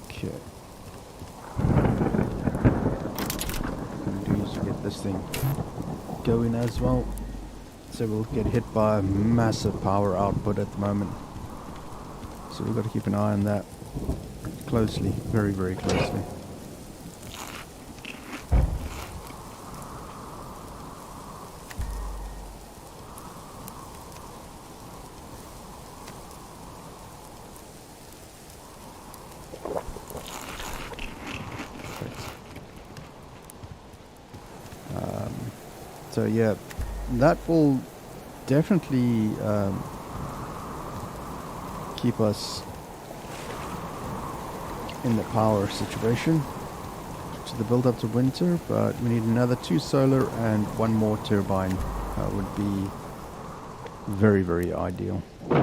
B: Okay. What we can do is get this thing going as well. So we'll get hit by a massive power output at the moment. So we've got to keep an eye on that closely, very, very closely. So yeah, that will definitely keep us in the power situation to the build up to winter, but we need another 2 solar and 1 more turbine. That would be very, very ideal. Okay.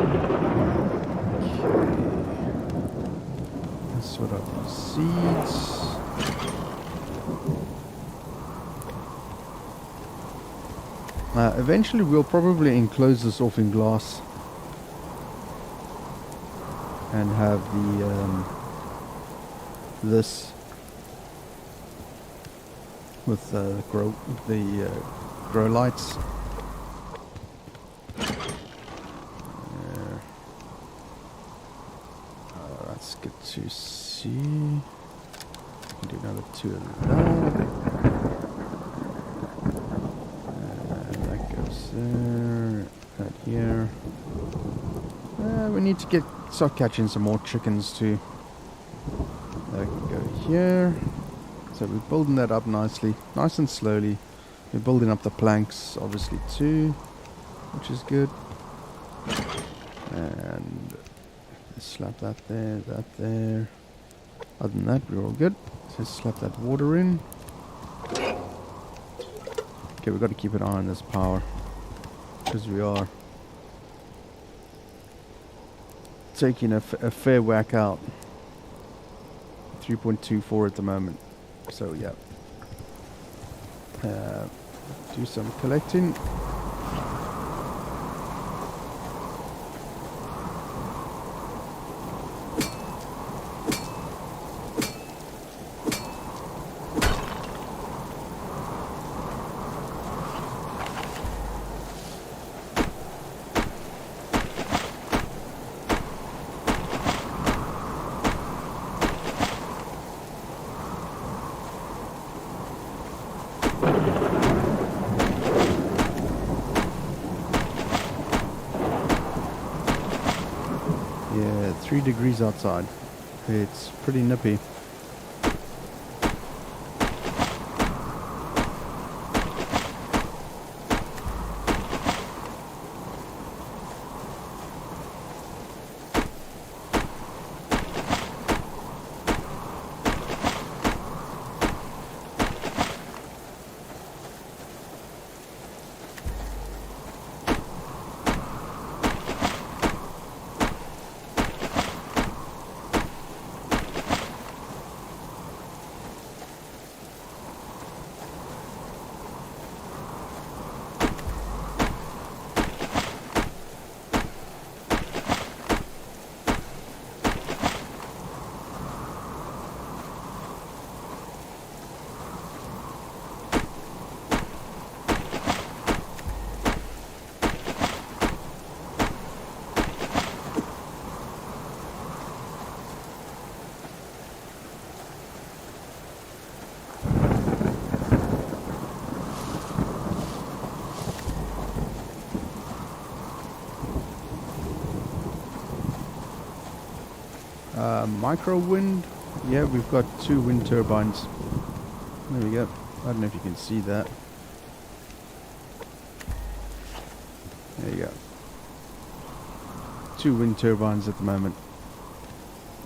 B: Let's sort out these seeds. Eventually we'll probably enclose this off in glass and have the this with the grow lights. That's good to see. We can do another 2 of that. There, that here. We need to start catching some more chickens too. That can go here. So we're building that up nicely, nice and slowly. We're building up the planks, obviously too, which is good. And slap that there, that there. Other than that, we're all good. So slap that water in. Okay, we've got to keep an eye on this power, because we are taking a fair whack out. 3.24 at the moment. So yeah, do some collecting. Yeah, 3 degrees outside. It's pretty nippy. Micro wind. Yeah, we've got 2 wind turbines. There we go. I don't know if you can see that. There you go. 2 wind turbines at the moment.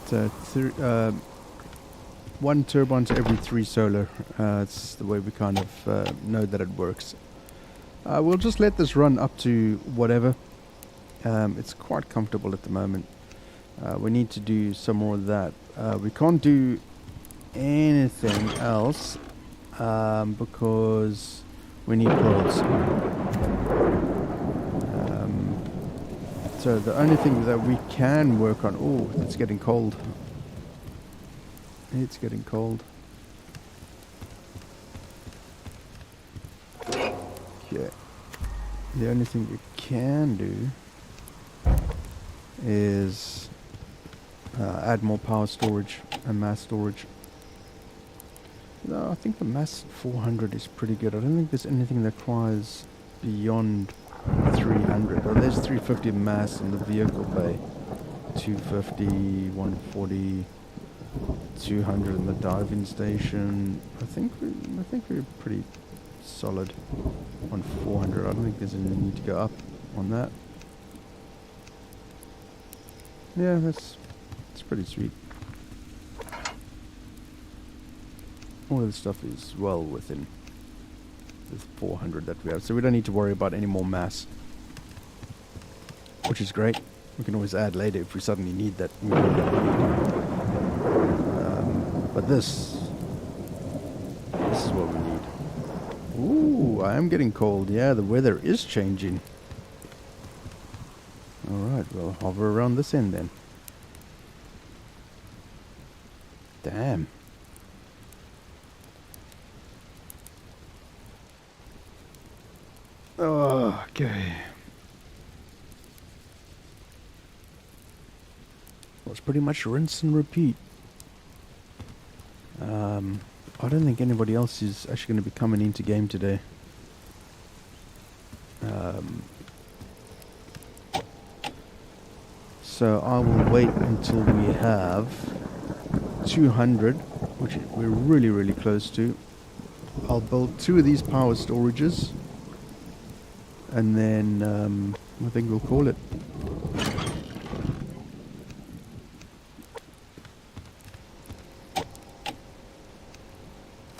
B: So 1 turbine to every 3 solar. It's the way we kind of know that it works. We'll just let this run up to whatever. It's quite comfortable at the moment. We need to do some more of that. We can't do anything else because we need prods. So the only thing that we can work on... Oh, it's getting cold. It's getting cold. Okay. The only thing you can do is add more power storage and mass storage. No, I think the mass 400 is pretty good. I don't think there's anything that requires beyond 300. Oh, there's 350 mass in the vehicle bay, 250, 140, 200 in the diving station. I think we're pretty solid on 400. I don't think there's any need to go up on that. Yeah, it's pretty sweet. All of the stuff is well within the 400 that we have, so we don't need to worry about any more mass, which is great. We can always add later if we suddenly need that. But this is what we need. Ooh, I am getting cold. Yeah, the weather is changing. Alright, we'll hover around this end then. Damn. Oh, okay. Well, it's pretty much rinse and repeat. I don't think anybody else is actually going to be coming into game today. So I will wait until we have 200, which we're really, really close to. I'll build 2 of these power storages, and then I think we'll call it.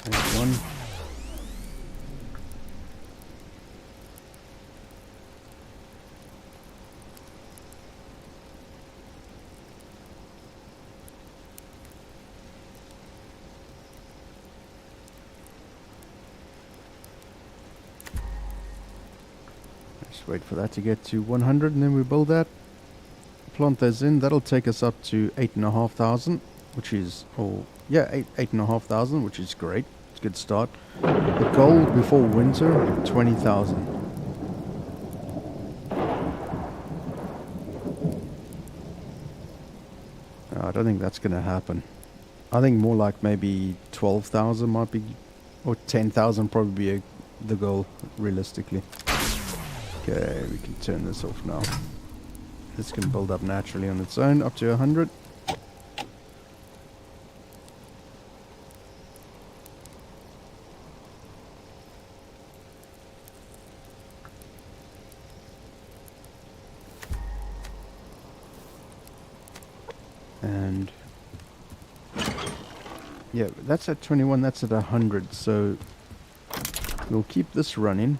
B: There's one. Wait for that to get to 100, and then we build that. Plant those in. That'll take us up to 8,500, which is, yeah, 8,500, which is great. It's a good start. The goal before winter, 20,000. I don't think that's going to happen. I think more like maybe 12,000 might be, or 10,000 probably be the goal, realistically. Okay, we can turn this off now. This can build up naturally on its own, up to 100. And yeah, that's at 21, that's at 100, so we'll keep this running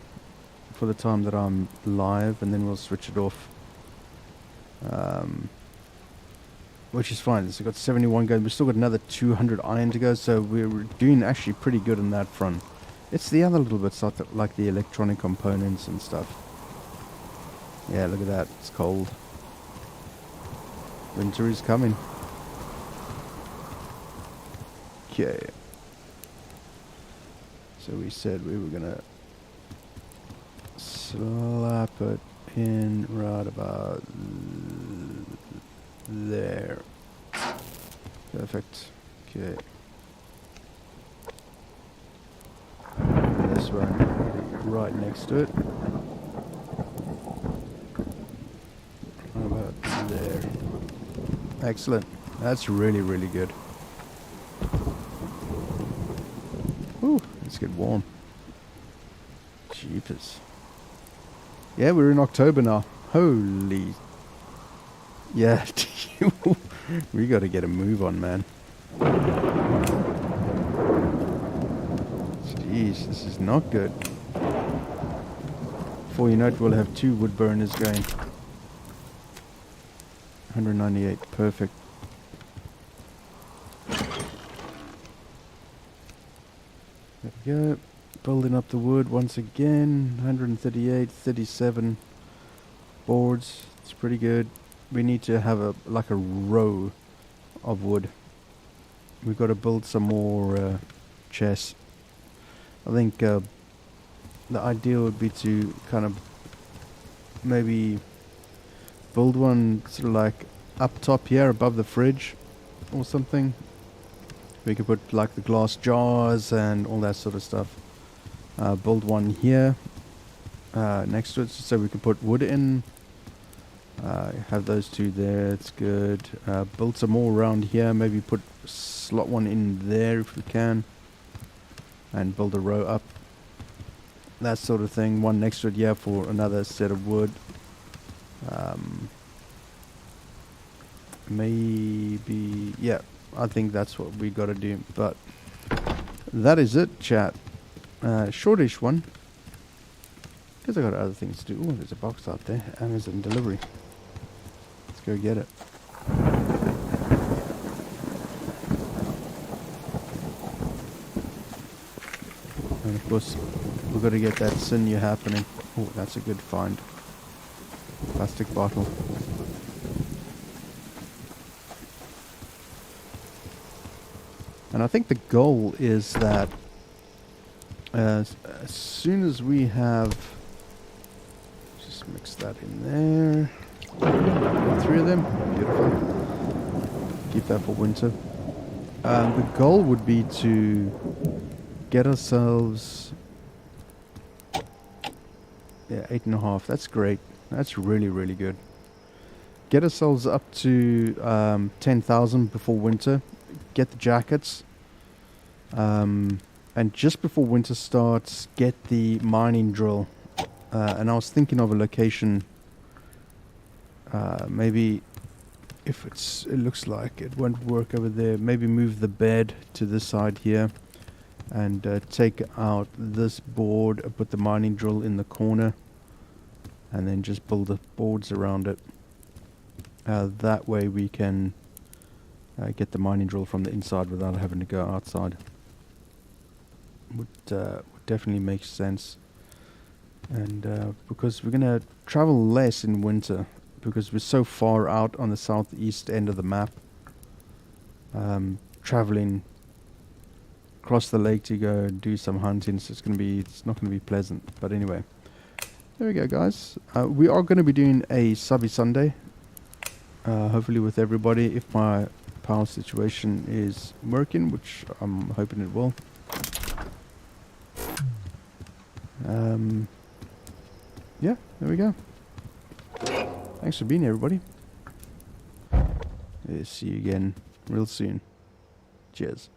B: for the time that I'm live, and then we'll switch it off, which is fine. So we've got 71 going. We've still got another 200 iron to go, so we're doing actually pretty good on that front. It's the other little bits like the electronic components and stuff. Yeah, look at that, it's cold. Winter is coming. Okay, so we said we were gonna slap it in right about there. Perfect. Okay. And this one right next to it. How about there? Excellent. That's really, really good. Ooh, let's get warm. Jeepers. Yeah, we're in October now. Holy. Yeah, we got to get a move on, man. Jeez, this is not good. Before you know it, we'll have 2 wood burners going. 198, perfect. There we go. Building up the wood once again. 138, 37 boards. It's pretty good. We need to have a row of wood. We've got to build some more chests. I think the idea would be to kind of maybe build one sort of like up top here above the fridge or something. We could put like the glass jars and all that sort of stuff. Build one here next to it so we can put wood in. Have those 2 there, it's good. Build some more around here, maybe slot one in there if we can. And build a row up. That sort of thing. One next to it, yeah, for another set of wood. Maybe, yeah, I think that's what we gotta do. But that is it, chat. Shortish one. Because I got other things to do. Oh, there's a box out there. Amazon delivery. Let's go get it. And of course, we've got to get that sinew happening. Oh, that's a good find. Plastic bottle. And I think the goal is that as soon as we have... Just mix that in there. 3 of them. Beautiful. Keep that for winter. The goal would be to get ourselves... Yeah, 8.5. That's great. That's really, really good. Get ourselves up to 10,000 before winter. Get the jackets. And just before winter starts, get the mining drill. And I was thinking of a location. Maybe if it looks like it won't work over there, maybe move the bed to this side here. And take out this board, put the mining drill in the corner. And then just build the boards around it. That way we can get the mining drill from the inside without having to go outside. Would definitely make sense. And because we're going to travel less in winter, because we're so far out on the southeast end of the map, traveling across the lake to go and do some hunting, so it's not going to be pleasant. But anyway, there we go, guys. We are going to be doing a subby Sunday, hopefully with everybody, if my power situation is working, which I'm hoping it will. Yeah, there we go. Thanks for being here, everybody. See you again real soon. Cheers.